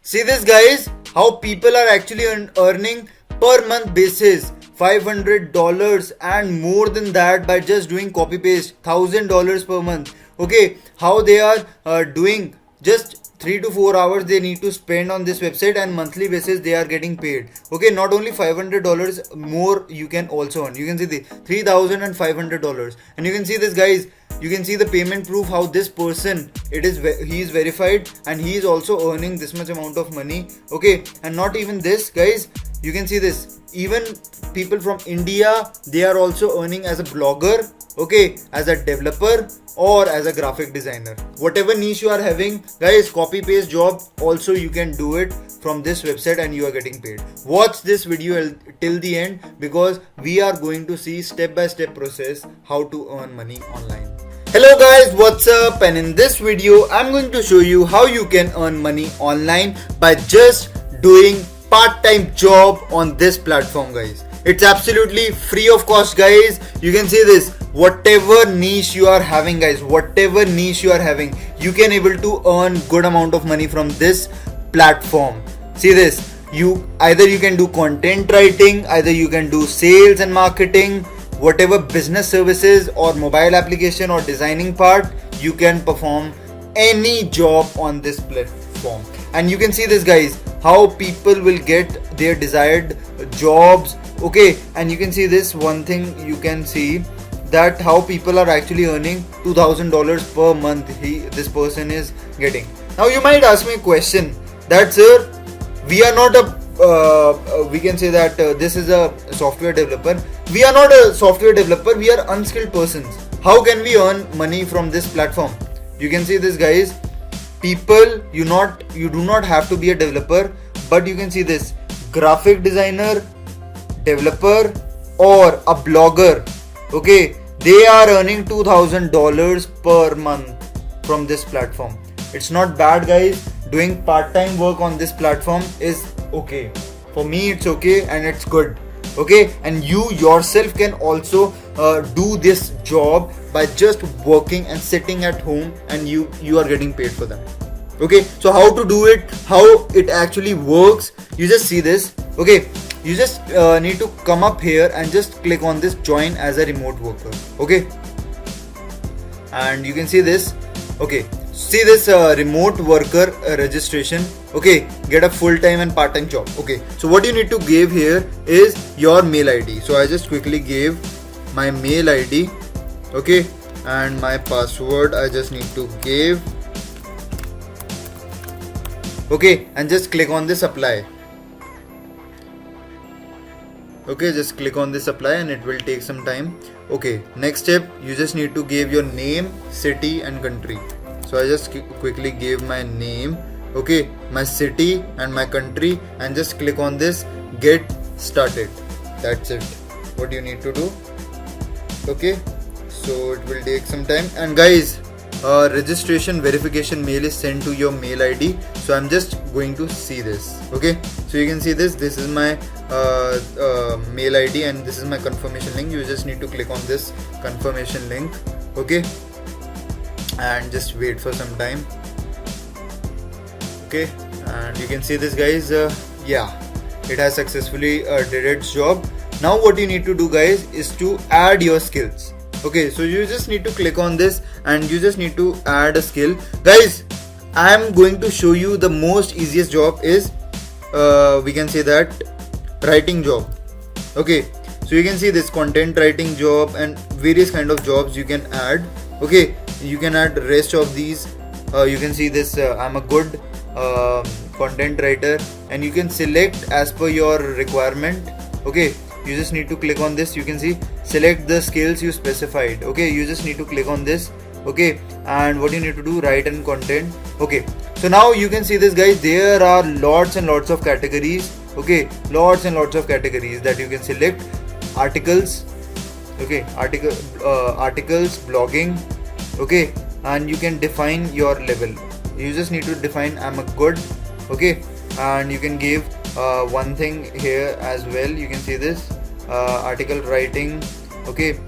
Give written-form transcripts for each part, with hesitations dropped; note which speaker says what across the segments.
Speaker 1: See this guys, how people are actually earning per month basis $500 and more than that by just doing copy paste $1,000 per month. Okay, how they are doing just 3 to 4 hours they need to spend on this website and monthly basis they are getting paid. Okay, not only $500 more you can also earn. You can see the $3,500 and you can see this guys, you can see the payment proof how this person he is verified and he is also earning this much amount of money. Okay, and not even this guys, you can see this, even people from India, they are also earning as a blogger, okay, as a developer or as a graphic designer. Whatever niche you are having guys, copy paste job also you can do it from this website and you are getting paid. Watch this video till the end because we are going to see step by step process how to earn money online. Hello guys, what's up? And in this video I'm going to show you how you can earn money online by just doing part-time job on this platform guys. It's absolutely free of cost guys. You can see this, whatever niche you are having guys, whatever niche you are having, you can able to earn good amount of money from this platform. See this, you can do content writing, either you can do sales and marketing, whatever business services or mobile application or designing part, you can perform any job on this platform. And you can see this guys, how people will get their desired jobs. Okay, and you can see this one thing, you can see that how people are actually earning $2,000 per month this person is getting. Now you might ask me a question that sir, we are not we can say that this is a software developer. We are not a software developer, we are unskilled persons. How can we earn money from this platform? You can see this guys, people, you do not have to be a developer, but you can see this, graphic designer, developer or a blogger, okay, they are earning $2,000 per month from this platform. It's not bad guys. Doing part-time work on this platform is okay. For me it's okay and it's good. Okay, and you yourself can also do this job by just working and sitting at home and you are getting paid for that. Okay, so how to do it, how it actually works, you just see this. Okay, you just need to come up here and just click on this join as a remote worker. Okay, and you can see this. Okay, see this remote worker registration. Okay, get a full-time and part-time job. Okay, so what you need to give here is your mail ID. So I just quickly gave my mail ID. Okay, and my password I just need to give. Okay, and just click on this apply. Okay, just click on this apply and it will take some time. Okay, next step, you just need to give your name, city and country. So I just quickly gave my name, okay, my city and my country, and just click on this get started. That's it, what you need to do. Okay, so it will take some time. And guys, registration verification mail is sent to your mail ID. So I'm just going to see this. Okay, so you can see this is my mail ID and this is my confirmation link. You just need to click on this confirmation link. Okay, and just wait for some time. Okay, and you can see this guys, yeah, it has successfully did its job. Now what you need to do guys is to add your skills. Okay, so you just need to click on this and you just need to add a skill. Guys, I am going to show you the most easiest job is we can say that writing job. Okay, so you can see this content writing job and various kind of jobs you can add. Okay, you can add rest of these. You can see this, I'm a good content writer, and you can select as per your requirement. Okay, you just need to click on this. You can see select the skills you specified. Okay, you just need to click on this. Okay, and what you need to do, write and content. Okay, so now you can see this guys, there are lots and lots of categories. Okay, lots and lots of categories that you can select. Articles, okay, articles, blogging. Okay, and you can define your level. You just need to define I'm a good. Okay, and you can give one thing here as well. You can see this article writing. Okay,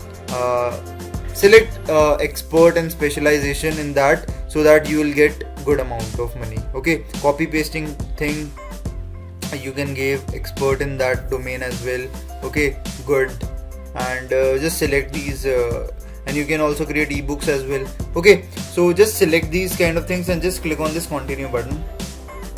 Speaker 1: select expert and specialization in that, so that you will get good amount of money. Okay, copy pasting thing, you can give expert in that domain as well. Okay, good. And just select these and you can also create ebooks as well. Okay, so just select these kind of things and just click on this continue button.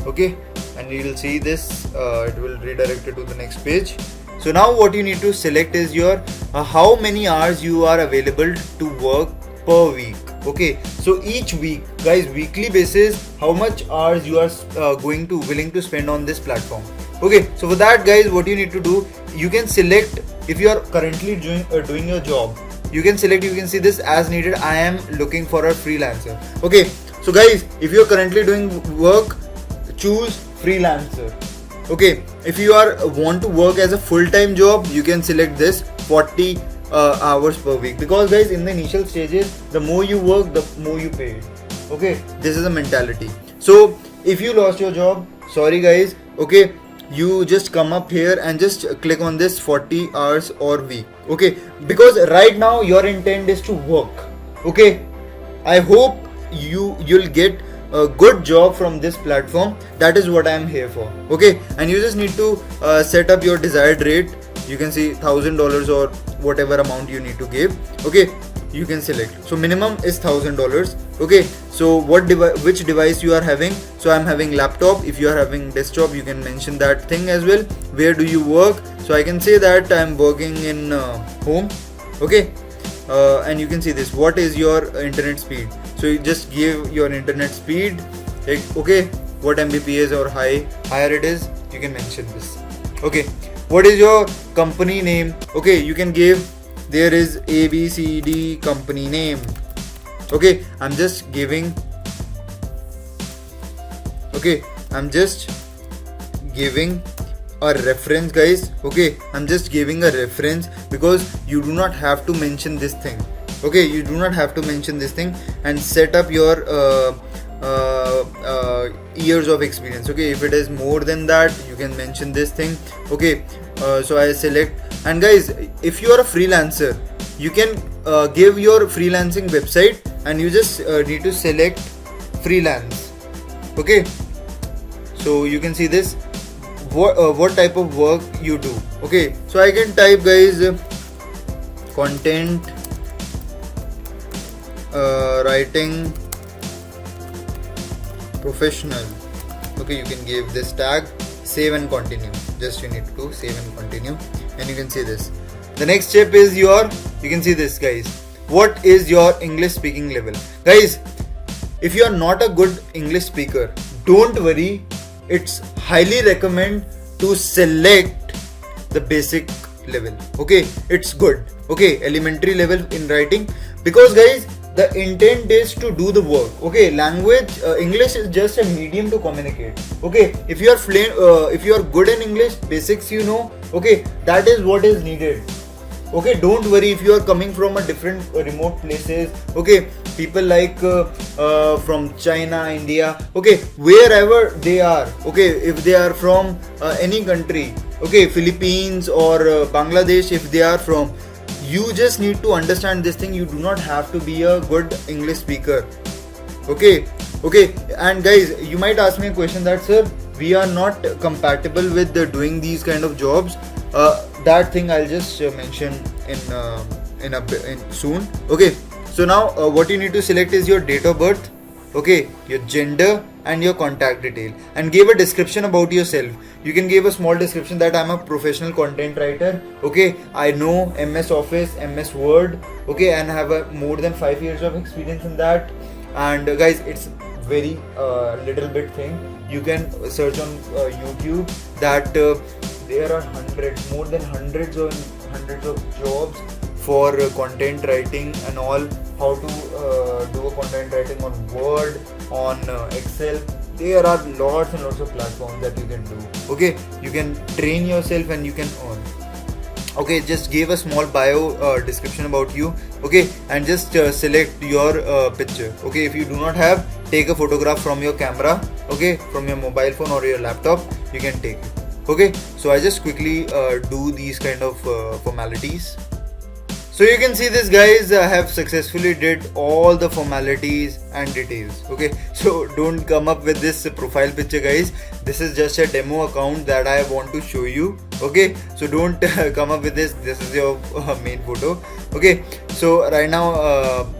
Speaker 1: Okay, and you will see this, it will redirect it to the next page. So now what you need to select is your how many hours you are available to work per week. Okay, so each week, guys, weekly basis, how much hours you are willing to spend on this platform. Okay, so for that, guys, what you need to do, you can select, if you are currently doing your job, you can select, you can see this as needed, I am looking for a freelancer. Okay, so guys, if you are currently doing work, choose freelancer. Okay, if you want to work as a full-time job, you can select this 40 hours per week, because guys, in the initial stages, the more you work, the more you pay. Okay, this is a mentality. So if you lost your job, sorry guys, okay, you just come up here and just click on this 40 hours or week. Okay, because right now your intent is to work. Okay, I hope you'll get a good job from this platform. That is what I am here for. Okay, and you just need to set up your desired rate. You can see $1,000 or whatever amount you need to give. Okay, you can select. So minimum is $1,000. Okay, so which device you are having. So I'm having laptop. If you are having desktop, you can mention that thing as well. Where do you work? So I can say that I'm working in home. Okay, and you can see this, what is your internet speed. So you just give your internet speed, like, okay, what Mbps or higher it is, you can mention this. Okay, what is your company name? Okay, you can give, there is ABCD company name. Okay, I'm just giving, okay, I'm just giving a reference, guys. Okay, I'm just giving a reference, because you do not have to mention this thing. Okay, you do not have to mention this thing, and set up your years of experience. Okay, if it is more than that, you can mention this thing. Okay, so I select, and guys, if you are a freelancer, you can give your freelancing website, and you just need to select freelance. Okay, so you can see this, what type of work you do. Okay, so I can type, guys, content writing professional. Okay, you can give this tag, save and continue. Just you need to save and continue, and you can see this. The next step is you can see this, guys, what is your English speaking level. Guys, if you are not a good English speaker, don't worry, it's highly recommend to select the basic level. Okay, it's good. Okay, elementary level in writing, because guys, the intent is to do the work. Okay, language, English is just a medium to communicate. Okay, if you are good in English, basics you know, okay, that is what is needed. Okay, don't worry if you are coming from a different remote places. Okay, people like from China, India, okay, wherever they are. Okay, if they are from any country, okay, Philippines or Bangladesh, if they are from, you just need to understand this thing. You do not have to be a good English speaker. Okay, and guys, you might ask me a question that, sir, we are not compatible with doing these kind of jobs. That thing I'll just mention in soon. Okay, so now what you need to select is your date of birth, okay, your gender and your contact detail, and give a description about yourself. You can give a small description that I'm a professional content writer. Okay, I know MS Office, MS Word, okay, and have more than 5 years of experience in that. And guys, it's very little bit thing. You can search on YouTube that there are more than hundreds of jobs for content writing and all. How to do a content writing on Word, on Excel. There are lots and lots of platforms that you can do. Okay, you can train yourself and you can earn. Okay, just give a small bio description about you. Okay, and just select your picture. Okay, if you do not have, take a photograph from your camera. Okay, from your mobile phone or your laptop, you can take it. Okay, so I just quickly do these kind of formalities. So you can see this, guys, have successfully did all the formalities and details. Okay, so don't come up with this profile picture, guys. This is just a demo account that I want to show you. Okay, so don't come up with this. This is your main photo. Okay, so right now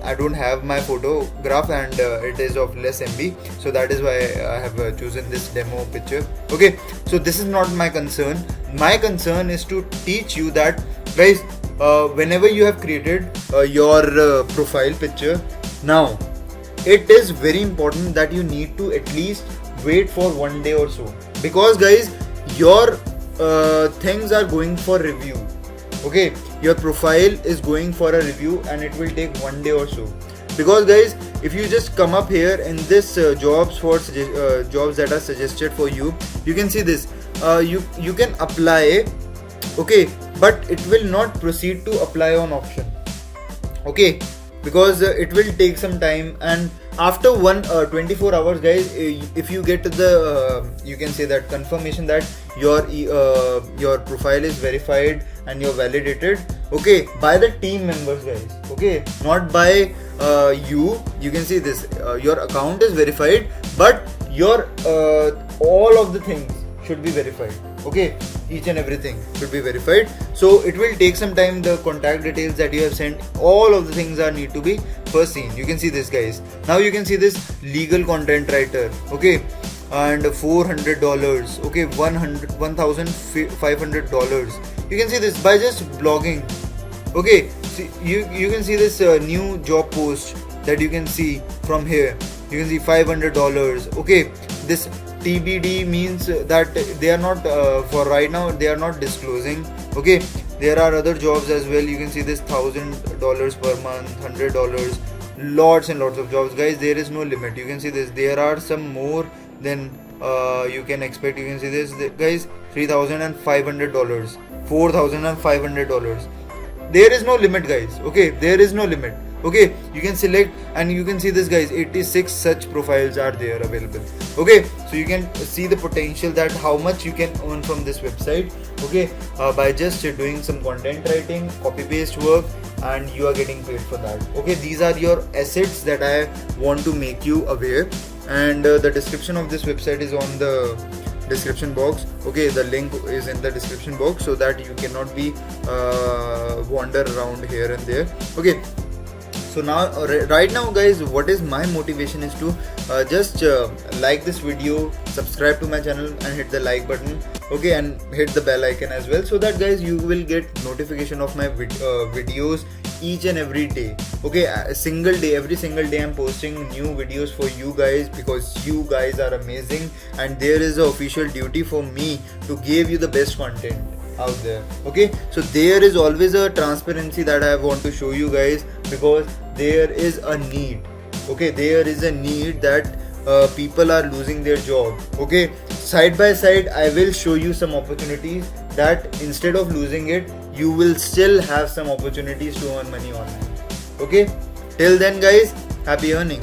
Speaker 1: I don't have my photograph and it is of less MB, so that is why I have chosen this demo picture. Okay, so this is not my concern. My concern is to teach you that, guys, whenever you have created your profile picture, now it is very important that you need to at least wait for 1 day or so, because, guys, your things are going for review. Okay, your profile is going for a review and it will take 1 day or so, because, guys, if you just come up here in this jobs that are suggested for you, you can see this, you can apply. Okay, but it will not proceed to apply on option. Okay, because it will take some time, and after 24 hours, guys, if you get the you can say that confirmation that your profile is verified and you're validated, okay, by the team members, guys, okay, not by you can see this, your account is verified, but your all of the things should be verified. Okay, each and everything should be verified, so it will take some time. The contact details that you have sent, all of the things are need to be first seen. You can see this, guys. Now you can see this legal content writer. Okay, and $400. Okay, $1,500. You can see this by just blogging. Okay, see, you can see this new job post that you can see from here. You can see $500. Okay, this TBD means that they are not for right now, they are not disclosing. Okay, there are other jobs as well. You can see this $1,000 per month, $100, lots and lots of jobs, guys. There is no limit. You can see this, there are some more than you can expect. You can see this, guys, $3,500, $4,500. There is no limit, guys. Okay, there is no limit. Okay, you can select and you can see this, guys, 86 such profiles are there available. Okay, so you can see the potential that how much you can earn from this website. Okay, by just doing some content writing, copy paste work, and you are getting paid for that. Okay, these are your assets that I want to make you aware, and the description of this website is on the description box. Okay, the link is in the description box so that you cannot be wander around here and there. Okay, so now right now, guys, what is my motivation is to just like this video, subscribe to my channel and hit the like button. Okay, and hit the bell icon as well, so that, guys, you will get notification of my videos each and every day. Okay, every single day I'm posting new videos for you guys, because you guys are amazing and there is an official duty for me to give you the best content out there. Okay, so there is always a transparency that I want to show you guys, because there is a need. Okay, there is a need that people are losing their job. Okay, side by side I will show you some opportunities that instead of losing it, you will still have some opportunities to earn money online. Okay, till then, guys, happy earning.